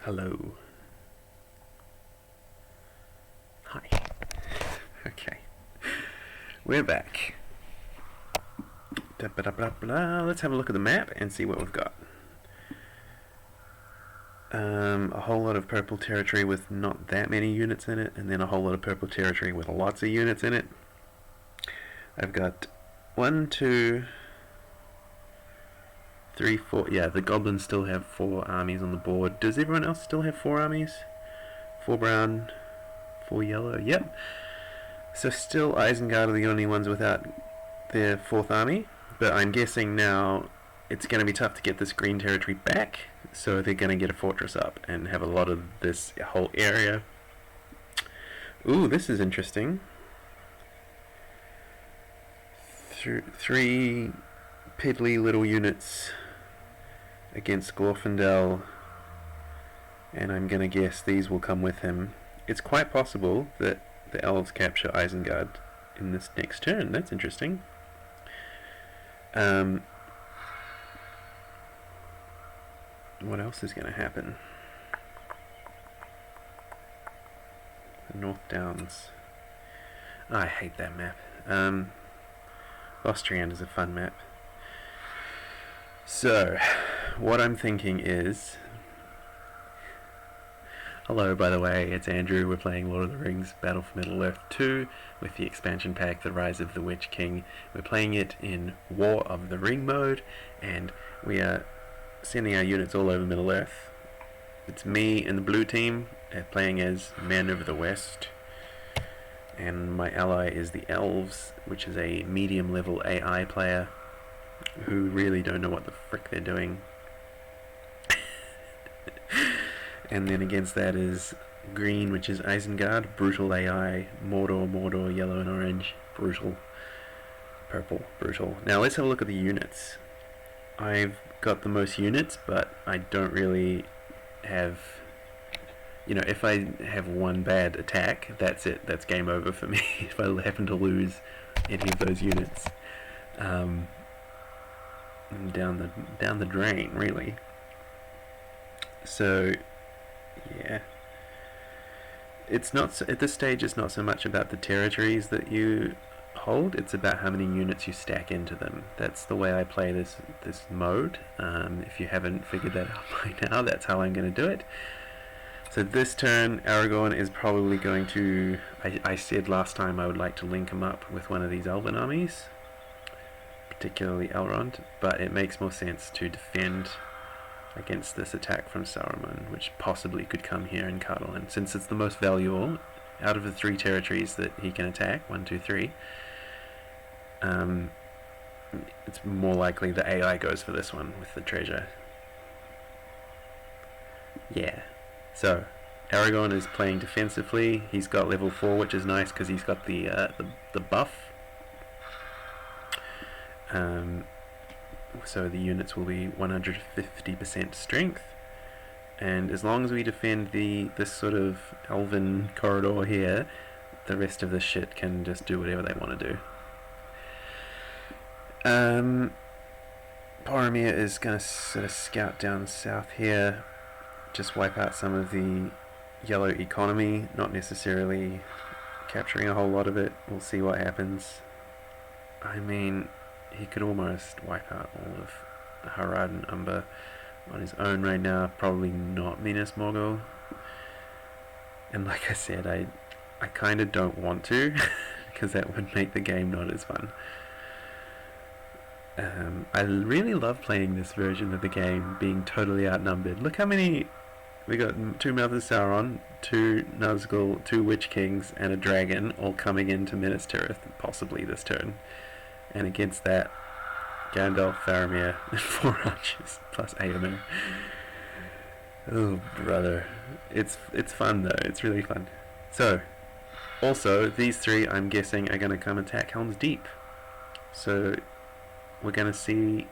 Hello. Hi. Okay. We're back. Let's have a look at the map and see what we've got. A whole lot of purple territory with not that many units in it, and then a whole lot of purple territory with lots of units in it. I've got 1, 2, 3, 4. Yeah, the goblins still have 4 armies on the board. Does everyone else still have 4 armies? 4 brown, 4 yellow. Yep. So still Isengard are the only ones without their 4th army, but I'm guessing now it's going to be tough to get this green territory back, so they're going to get a fortress up and have a lot of this whole area. Ooh, this is interesting. 3 piddly little units against Glorfindel, and I'm going to guess these will come with him. It's quite possible that the elves capture Isengard in this next turn. That's interesting. What else is going to happen? The North Downs. Oh, I hate that map. Austrian is a fun map. So, what I'm thinking is... Hello, by the way, it's Andrew. We're playing Lord of the Rings Battle for Middle-earth 2 with the expansion pack, The Rise of the Witch King. We're playing it in War of the Ring mode, and we are sending our units all over Middle-earth. It's me and the blue team playing as Man of the West, and my ally is the Elves, which is a medium-level AI player who really don't know what the frick they're doing. And then against that is green, which is Isengard, brutal AI, Mordor, yellow and orange, brutal, purple, brutal. Now let's have a look at the units. I've got the most units, but I don't really have... You know, if I have one bad attack, that's it. That's game over for me. If I happen to lose any of those units, down the drain, really. So, yeah. It's not at this stage. It's not so much about the territories that you hold. It's about how many units you stack into them. That's the way I play this mode. If you haven't figured that out by now, that's how I'm going to do it. So this turn, Aragorn is probably going to... I said last time I would like to link him up with one of these elven armies, particularly Elrond, but it makes more sense to defend against this attack from Saruman, which possibly could come here in Cardolan, since it's the most valuable out of the 3 territories that he can attack. 1, 2, 3. It's more likely the AI goes for this one with the treasure. Yeah. So, Aragorn is playing defensively. He's got level 4, which is nice because he's got the buff. So the units will be 150% strength. And as long as we defend this sort of elven corridor here, the rest of the shit can just do whatever they want to do. Boromir is going to sort of scout down south here. Just wipe out some of the yellow economy, not necessarily capturing a whole lot of it. We'll see what happens. I mean, he could almost wipe out all of Harad and Umber on his own right now. Probably not Minas Morgul. And like I said, I kind of don't want to, because that would make the game not as fun. I really love playing this version of the game, being totally outnumbered. Look how many... We got 2 Mouths of Sauron, 2 Nazgul, 2 Witch Kings, and a dragon, all coming into Minas Tirith, possibly this turn. And against that, Gandalf, Faramir, and 4 archers, plus Eomer. Oh, brother. It's fun, though. It's really fun. So, also, these 3, I'm guessing, are going to come attack Helm's Deep. So, we're going to see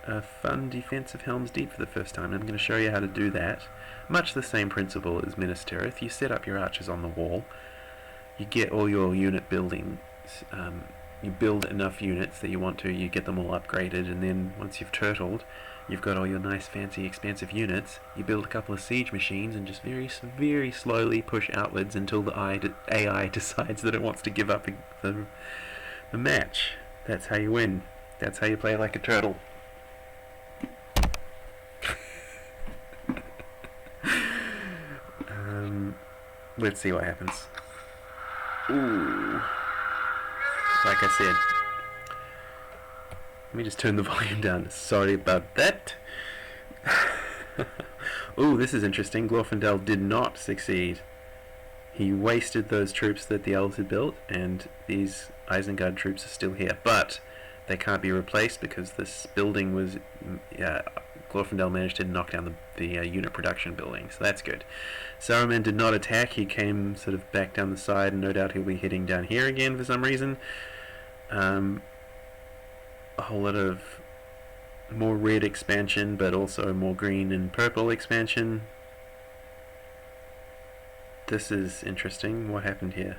a fun defense of Helm's Deep for the first time. I'm going to show you how to do that. Much the same principle as Minas Tirith. You set up your archers on the wall. You get all your unit building. You build enough units that you want to. You get them all upgraded, and then once you've turtled, you've got all your nice, fancy, expensive units. You build a couple of siege machines and just very slowly push outwards until the AI decides that it wants to give up the match. That's how you win. That's how you play like a turtle. Let's see what happens. Ooh. Like I said. Let me just turn the volume down. Sorry about that. Ooh, this is interesting. Glorfindel did not succeed. He wasted those troops that the elves had built, and these Isengard troops are still here. But they can't be replaced because this building was... Glorfindel managed to knock down the unit production building, so that's good. Saruman did not attack. He came sort of back down the side, and no doubt he'll be hitting down here again for some reason. A whole lot of more red expansion, but also more green and purple expansion. This is interesting. What happened here?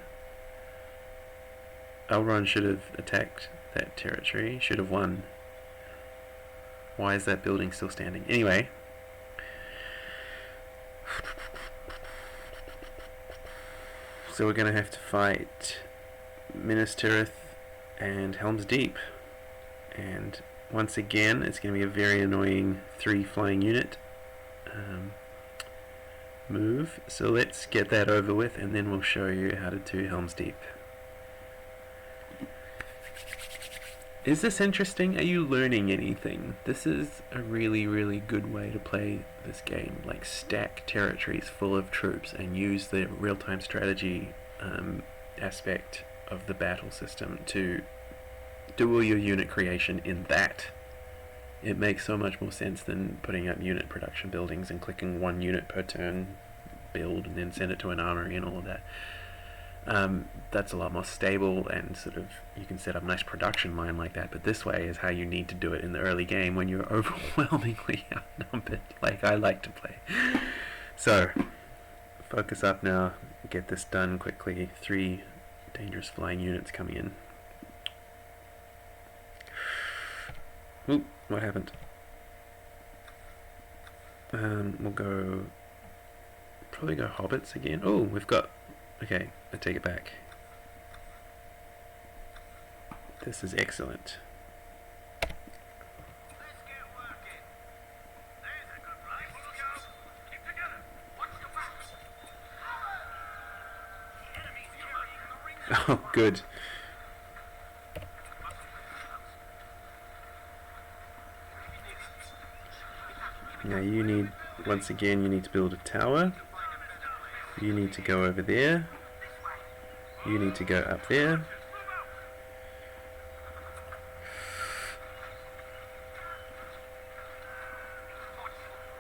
Elrond should have attacked that territory, should have won. Why is that building still standing? Anyway. So we're going to have to fight Minas Tirith and Helm's Deep. And once again, it's going to be a very annoying 3 flying unit move. So let's get that over with, and then we'll show you how to do Helm's Deep. Is this interesting? Are you learning anything? This is a really good way to play this game. Like, stack territories full of troops and use the real-time strategy aspect of the battle system to do all your unit creation in that. It makes so much more sense than putting up unit production buildings and clicking 1 unit per turn build and then send it to an armory and all of that. That's a lot more stable, and sort of you can set up a nice production line like that, but this way is how you need to do it in the early game when you're overwhelmingly outnumbered, like I like to play. So, focus up now, get this done quickly. 3 dangerous flying units coming in. Oop, what happened? We'll probably go hobbits again. Oh, we've got... Okay, I take it back. This is excellent. Oh, good. Now you need, once again, you need to build a tower. You need to go over there. You need to go up there.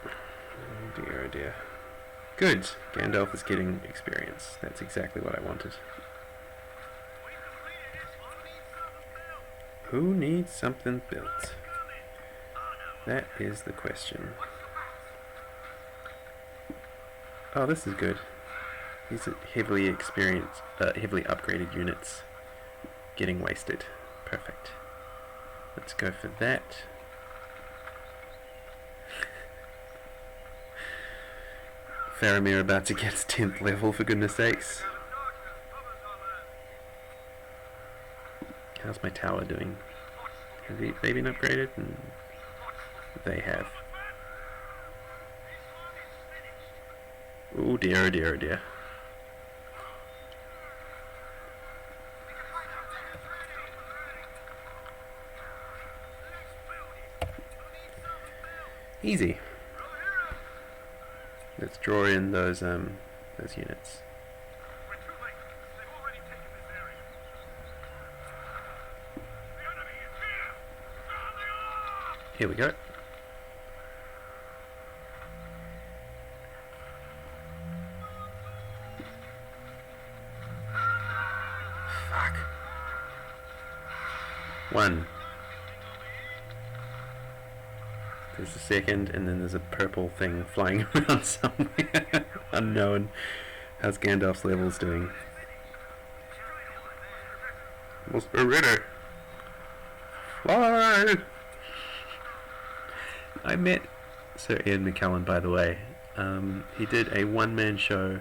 Oh dear, oh dear. Good. Gandalf is getting experience. That's exactly what I wanted. Who needs something built? That is the question. Oh, this is good. These are heavily experienced, heavily upgraded units getting wasted. Perfect. Let's go for that. Faramir about to get his 10th level, for goodness sakes. How's my tower doing? Have they been upgraded? They have. Oh dear, oh dear, oh dear. Easy. Let's draw in those units. Here we go. Fuck. 1. There's a second, and then there's a purple thing flying around somewhere. Unknown. How's Gandalf's levels doing? Almost a ritter. Fly! I met Sir Ian McKellan, by the way. He did a one-man show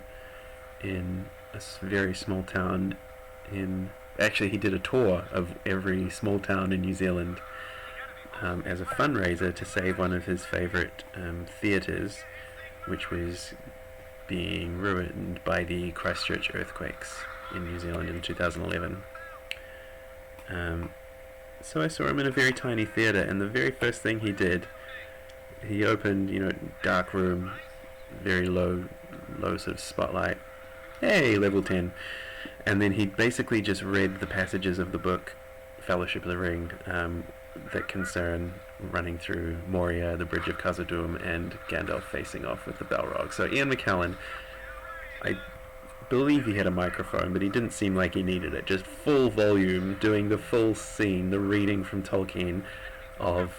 in a very small town in... Actually, he did a tour of every small town in New Zealand as a fundraiser to save one of his favourite theatres, which was being ruined by the Christchurch earthquakes in New Zealand in 2011. So I saw him in a very tiny theatre, and the very first thing he did, he opened, dark room, very low sort of spotlight. Hey, level 10. And then he basically just read the passages of the book Fellowship of the Ring that concern running through Moria, the Bridge of Khazad-dûm, and Gandalf facing off with the Balrog. So Ian McKellan, I believe he had a microphone, but he didn't seem like he needed it. Just full volume, doing the full scene, the reading from Tolkien of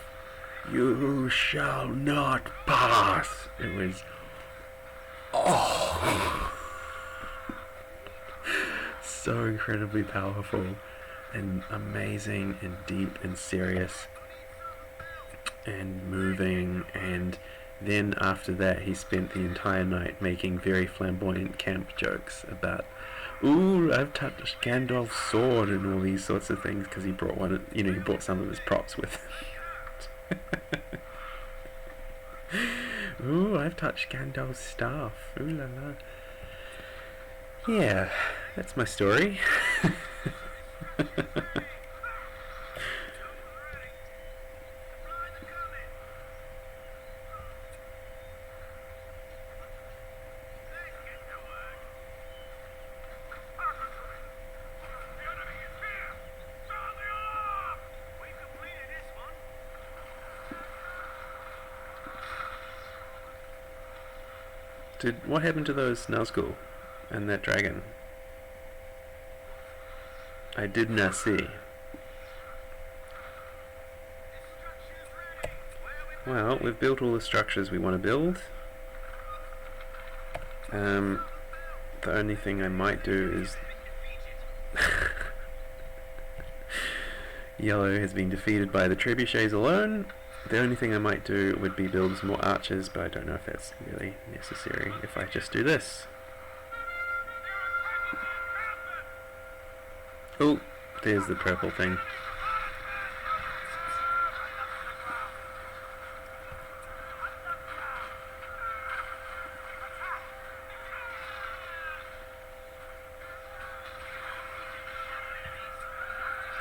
"You shall not pass." It was... oh... so incredibly powerful and amazing and deep and serious and moving. And then after that he spent the entire night making very flamboyant camp jokes about, ooh, I've touched Gandalf's sword and all these sorts of things, because he brought one, he brought some of his props with him. Ooh, I've touched Gandalf's staff. Ooh la la. Yeah, that's my story. What happened to those Nazgûl and that dragon? I did not see. Well, we've built all the structures we want to build. The only thing I might do is... Yellow has been defeated by the trebuchets alone. The only thing I might do would be build some more archers, but I don't know if that's really necessary if I just do this. Oh, there's the purple thing.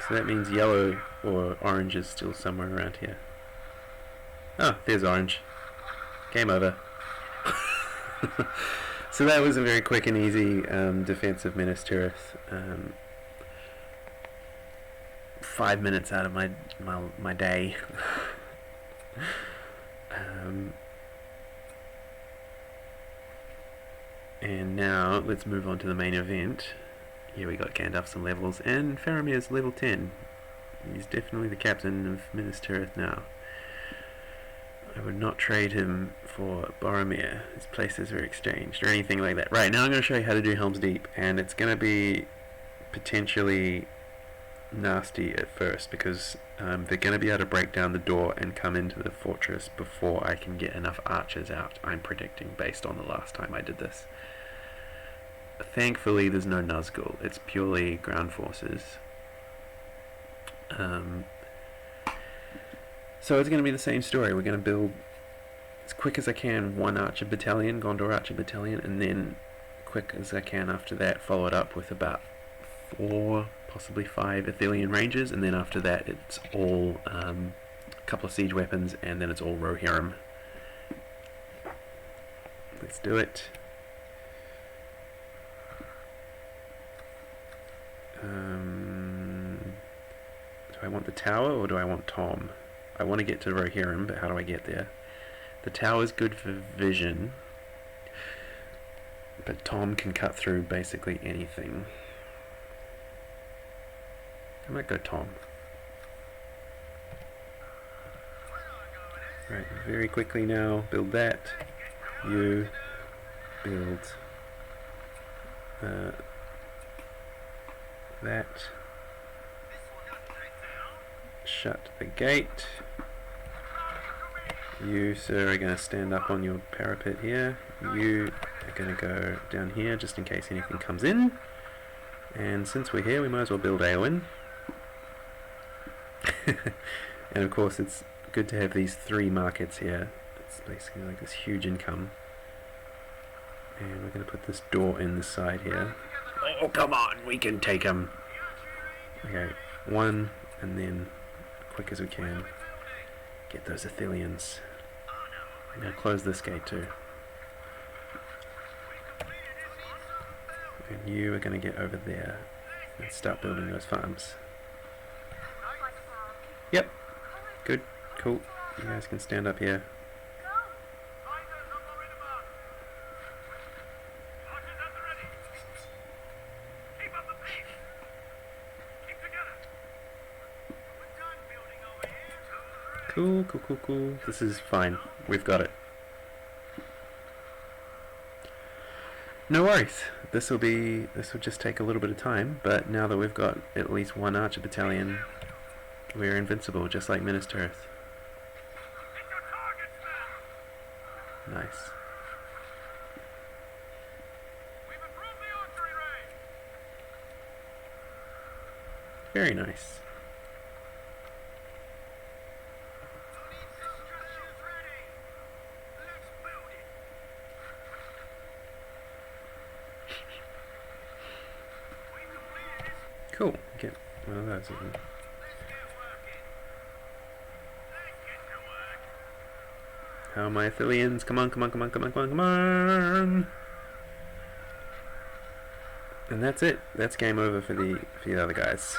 So that means yellow or orange is still somewhere around here. Oh, there's orange. Game over. So that was a very quick and easy defense of Minas Tirith. 5 minutes out of my day. And now let's move on to the main event. Here we got Gandalf some levels, and Faramir's level 10. He's definitely the captain of Minas Tirith now. I would not trade him for Boromir. His places are exchanged, or anything like that. Right, now I'm going to show you how to do Helm's Deep, and it's going to be potentially nasty at first, because they're going to be able to break down the door and come into the fortress before I can get enough archers out, I'm predicting, based on the last time I did this. Thankfully there's no Nazgûl, it's purely ground forces. So it's going to be the same story. We're going to build as quick as I can one archer battalion, Gondor archer battalion, and then quick as I can after that follow it up with about 4, possibly 5 Athelian rangers, and then after that it's all a couple of siege weapons, and then it's all Rohirrim. Let's do it. Do I want the tower or do I want Tom? I want to get to Rohirrim, but how do I get there? The tower's good for vision, but Tom can cut through basically anything. I might go Tom. Right, very quickly now, build that. You build that. Shut the gate. You, sir, are going to stand up on your parapet here. You are going to go down here just in case anything comes in. And since we're here, we might as well build Aowen. And of course, it's good to have these 3 markets here. It's basically like this huge income. And we're going to put this door in the side here. Oh, come on, we can take them. Okay, 1, and then, quick as we can, get those Athelians. I'm going to close this gate too. And you are going to get over there and start building those farms. Yep, good, cool. You guys can stand up here. Cool, cool, cool, cool. This is fine. We've got it. No worries. This will just take a little bit of time, but now that we've got at least 1 archer battalion, we're invincible, just like Minas Tirith. Nice. Very nice. Cool. Get one of those. How are my Athelians? Come on, come on, come on, come on, come on, come on! And that's it. That's game over for the other guys.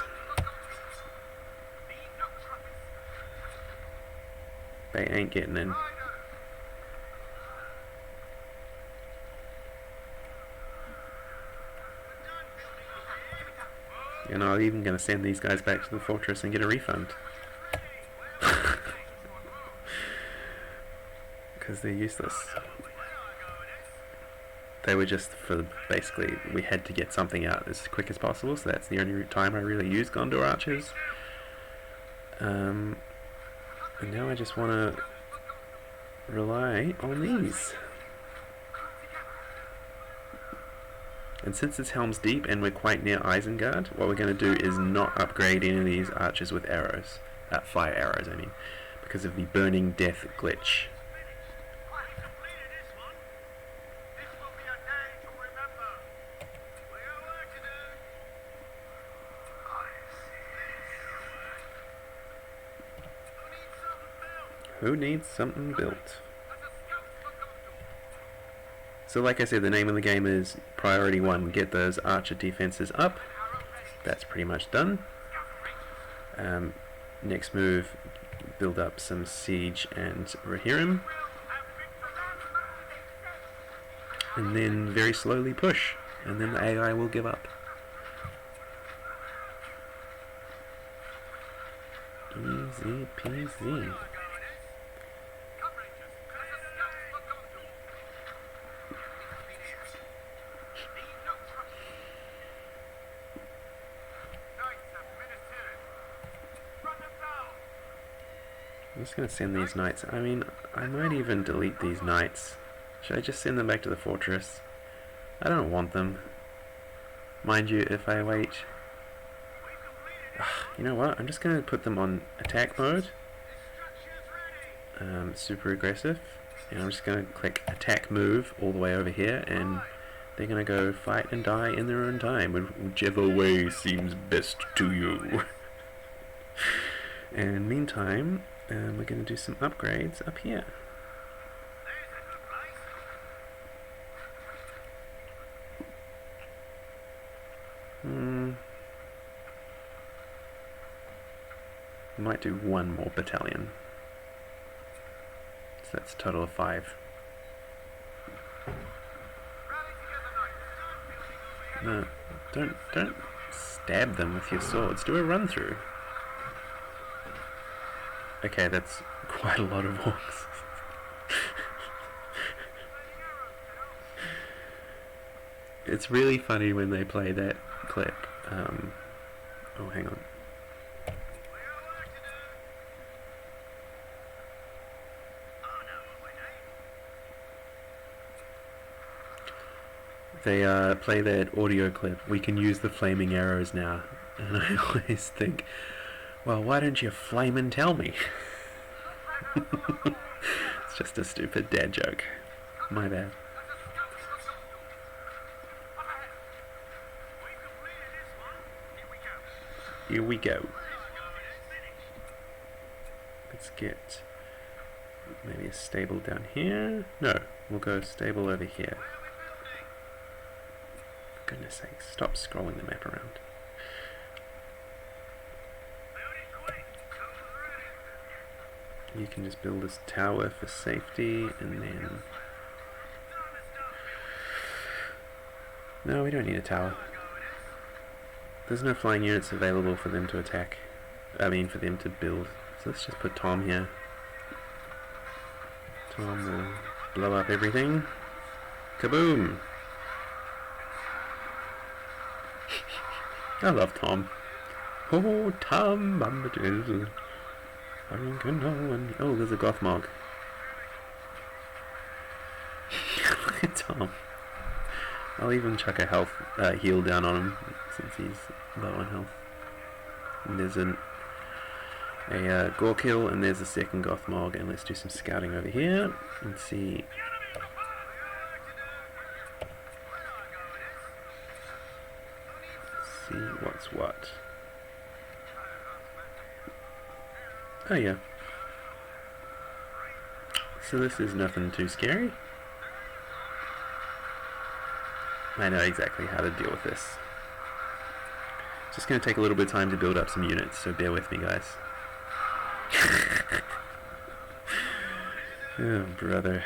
They ain't getting in. And I'm even going to send these guys back to the fortress and get a refund. Because they're useless. They were just for, basically, we had to get something out as quick as possible, so that's the only time I really use Gondor archers. And now I just want to rely on these. And since it's Helm's Deep and we're quite near Isengard, what we're going to do is not upgrade any of these archers with arrows. Fire arrows, I mean. Because of the Burning Death glitch. Who needs something built? So like I said, the name of the game is Priority 1, get those archer defenses up. That's pretty much done. Next move, build up some siege and Rohirrim. And then very slowly push, and then the AI will give up. Easy peasy. I'm just going to send these knights. I mean, I might even delete these knights. Should I just send them back to the fortress? I don't want them. Mind you, if I wait... you know what? I'm just going to put them on attack mode. Super aggressive. And I'm just going to click attack move all the way over here, and they're going to go fight and die in their own time, whichever way seems best to you. And meantime... we're going to do some upgrades up here. Might do 1 more battalion. So that's a total of 5. No, don't stab them with your swords. Do a run through. Okay, that's quite a lot of orcs. It's really funny when they play that clip. Oh, hang on. they play that audio clip. We can use the flaming arrows now. And I always think, well, why don't you flame and tell me? It's just a stupid dad joke. My bad. Here we go. Let's get maybe a stable down here. No, we'll go stable over here. For goodness sake, stop scrolling the map around. You can just build this tower for safety, and then... No, we don't need a tower. There's no flying units available for them to attack. I mean, for them to build. So let's just put Tom here. Tom will blow up everything. Kaboom! I love Tom. Oh, Tom! Oh, there's a Gothmog. Look at Tom. I'll even chuck a health heal down on him since he's low on health. And there's a Gorkill, and there's a second Gothmog, and let's do some scouting over here and see. See what's what. Oh yeah. So this is nothing too scary. I know exactly how to deal with this. It's just going to take a little bit of time to build up some units, so bear with me, guys. Oh, brother.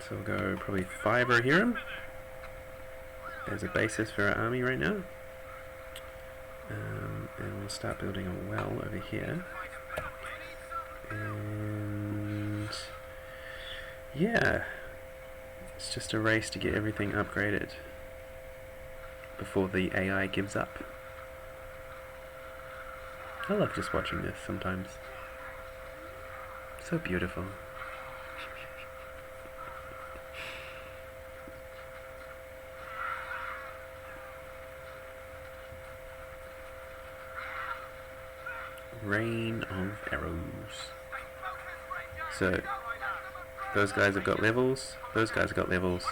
So we'll go probably 5 Rohirrim as a basis for our army right now. And we'll start building a well over here. And yeah, it's just a race to get everything upgraded before the AI gives up. I love just watching this sometimes. So beautiful. Rain of arrows. So those guys have got levels, those guys have got levels.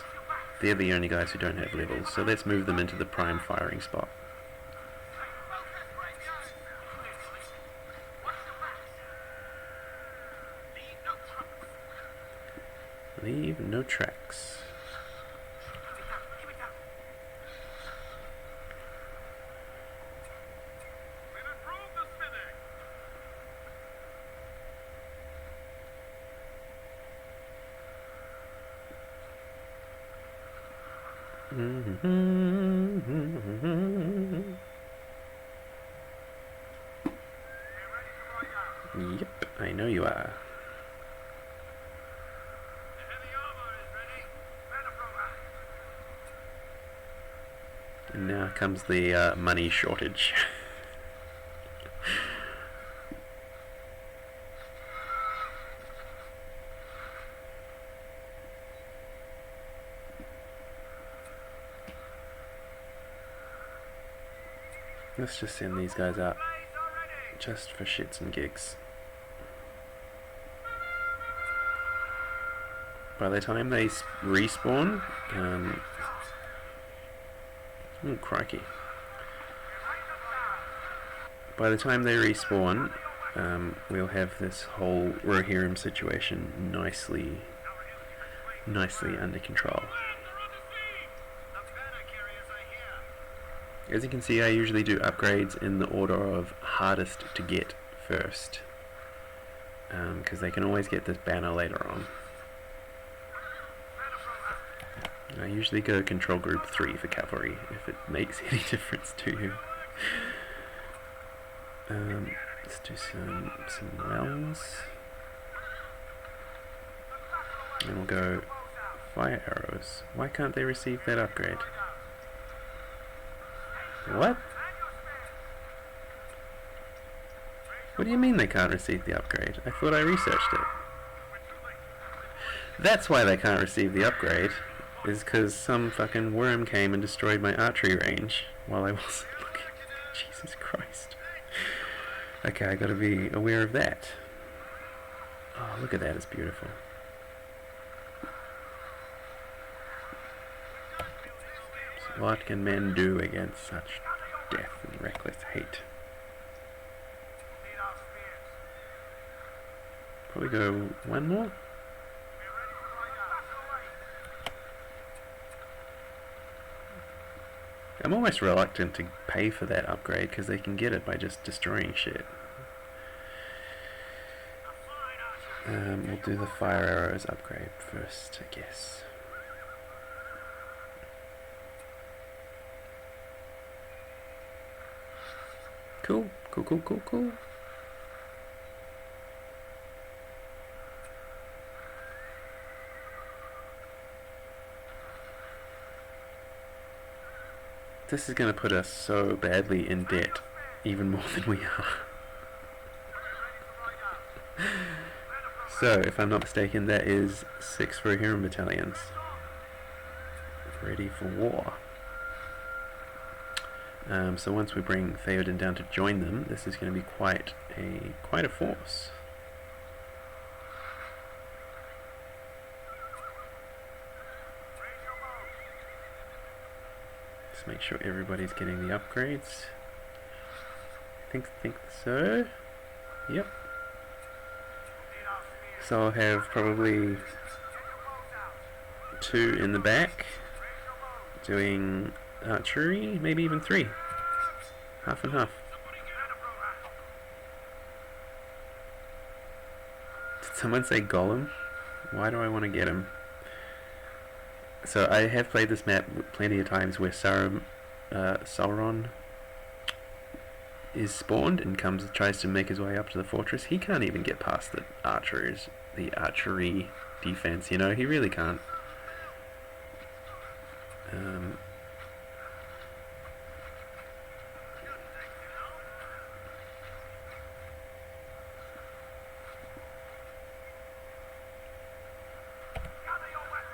They're the only guys who don't have levels, so let's move them into the prime firing spot. Leave no tracks. Yep, I know you are. And now comes the money shortage. Let's just send these guys out just for shits and gigs. By the time they respawn, oh crikey. By the time they respawn, we'll have this whole Rohirrim situation nicely under control. As you can see, I usually do upgrades in the order of hardest to get first, because they can always get this banner later on. I usually go control group 3 for cavalry, if it makes any difference to you. Let's do some wells. And we'll go fire arrows. Why can't they receive that upgrade? What? What do you mean they can't receive the upgrade? I thought I researched it. That's why they can't receive the upgrade, is because some fucking worm came and destroyed my archery range while I was looking. Jesus Christ. Okay, I gotta be aware of that. Oh, look at that, it's beautiful. So what can men do against such death and reckless hate? Probably go one more. I'm almost reluctant to pay for that upgrade because they can get it by just destroying shit. We'll do the fire arrows upgrade first, I guess. Cool, cool, cool, cool, cool. This is going to put us so badly in debt, even more than we are. So, if I'm not mistaken, that is 6 Rohirrim battalions. Ready for war. So once we bring Theoden down to join them, this is going to be quite a force. Just make sure everybody's getting the upgrades. I think so. Yep. So I'll have probably 2 in the back doing archery, maybe even 3. Half and half. Did someone say Gollum? Why do I want to get him? So I have played this map plenty of times where Sauron is spawned and tries to make his way up to the fortress. He can't even get past the archery defense, you know, he really can't.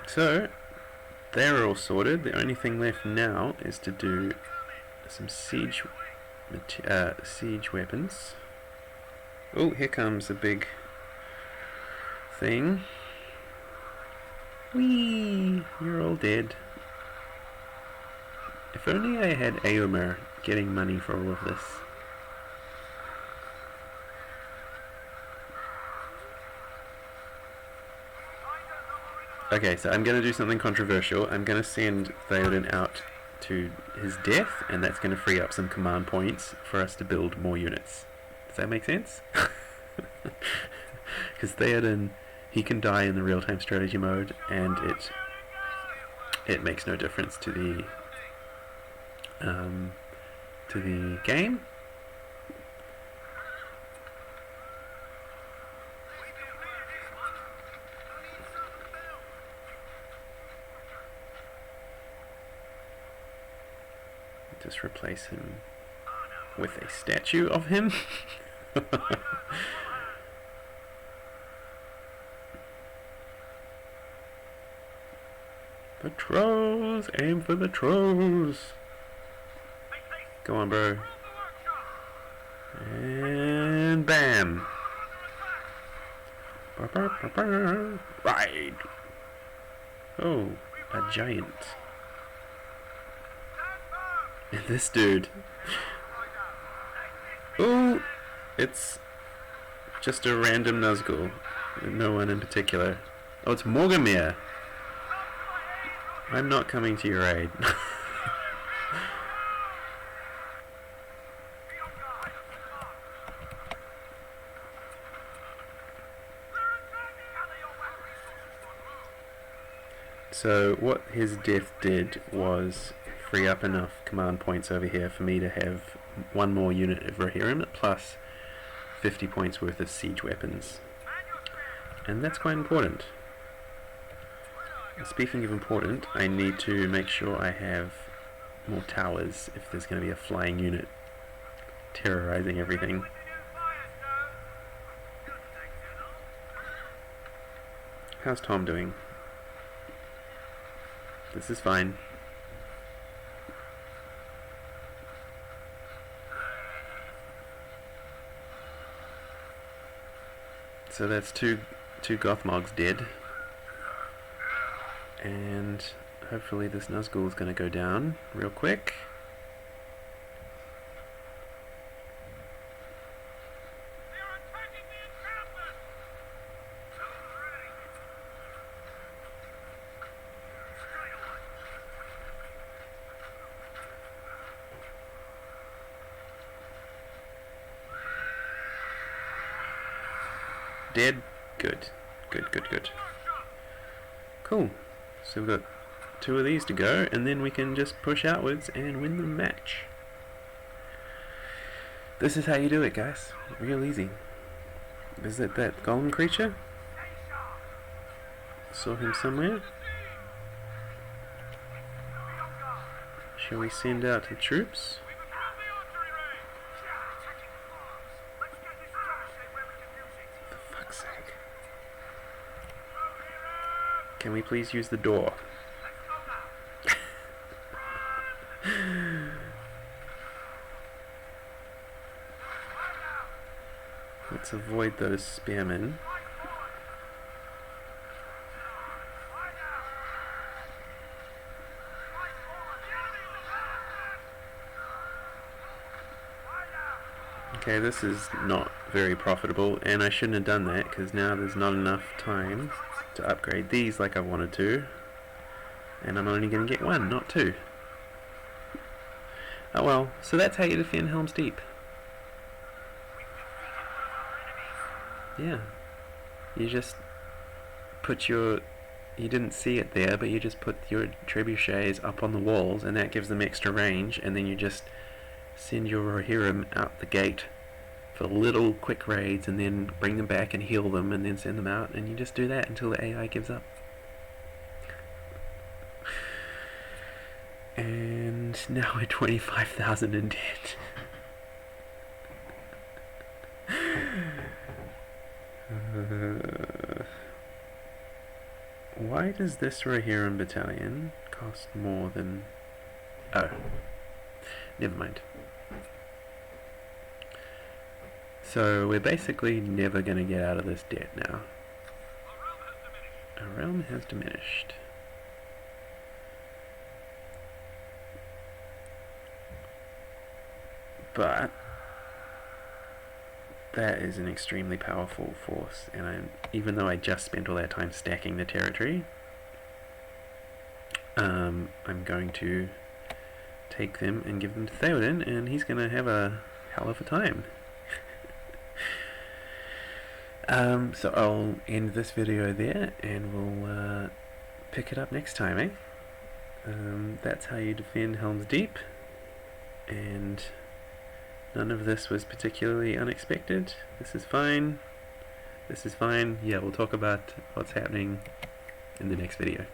So they're all sorted. The only thing left now is to do some siege weapons. Oh, here comes a big thing. Whee! You're all dead. If only I had Éomer getting money for all of this. Okay, so I'm going to do something controversial. I'm going to send Theoden out to his death, and that's going to free up some command points for us to build more units. Does that make sense? Because Theoden, he can die in the real-time strategy mode, and it makes no difference to the game. Just replace him with a statue of him. The trolls! Aim for the trolls! Go on, bro. And bam! Right! Oh, a giant. This dude. Oh, it's just a random Nazgul. No one in particular. Oh, it's Morgamir. I'm not coming to your aid. So what his death did was free up enough command points over here for me to have 1 more unit of Rohirrim plus 50 points worth of siege weapons. And that's quite important. Speaking of important, I need to make sure I have more towers if there's going to be a flying unit terrorizing everything. How's Tom doing? This is fine. So that's two Gothmogs dead. And hopefully this Nazgul is going to go down real quick. Dead. Good. Good, good, good. Cool. So we've got 2 of these to go, and then we can just push outwards and win the match. This is how you do it, guys. Real easy. Is it that golem creature? Saw him somewhere. Shall we send out the troops? For fuck's sake. Can we please use the door? Let's avoid those spearmen. Okay, this is not very profitable, and I shouldn't have done that because now there's not enough time to upgrade these like I wanted to, and I'm only going to get 1, not 2. Oh well, so that's how you defend Helm's Deep. Yeah, you just put your, you didn't see it there, but you just put your trebuchets up on the walls, and that gives them extra range, and then you just send your Rohirrim out the gate for little quick raids, and then bring them back and heal them, and then send them out, and you just do that until the AI gives up. And now we're 25,000 in debt. Why does this Rohirrim battalion cost more than... Oh, never mind. So we're basically never going to get out of this debt now. Our realm has diminished. But that is an extremely powerful force, and even though I just spent all that time stacking the territory, I'm going to take them and give them to Theoden, and he's going to have a hell of a time. So I'll end this video there, and we'll pick it up next time, eh? That's how you defend Helm's Deep, and none of this was particularly unexpected. This is fine. This is fine. Yeah, we'll talk about what's happening in the next video.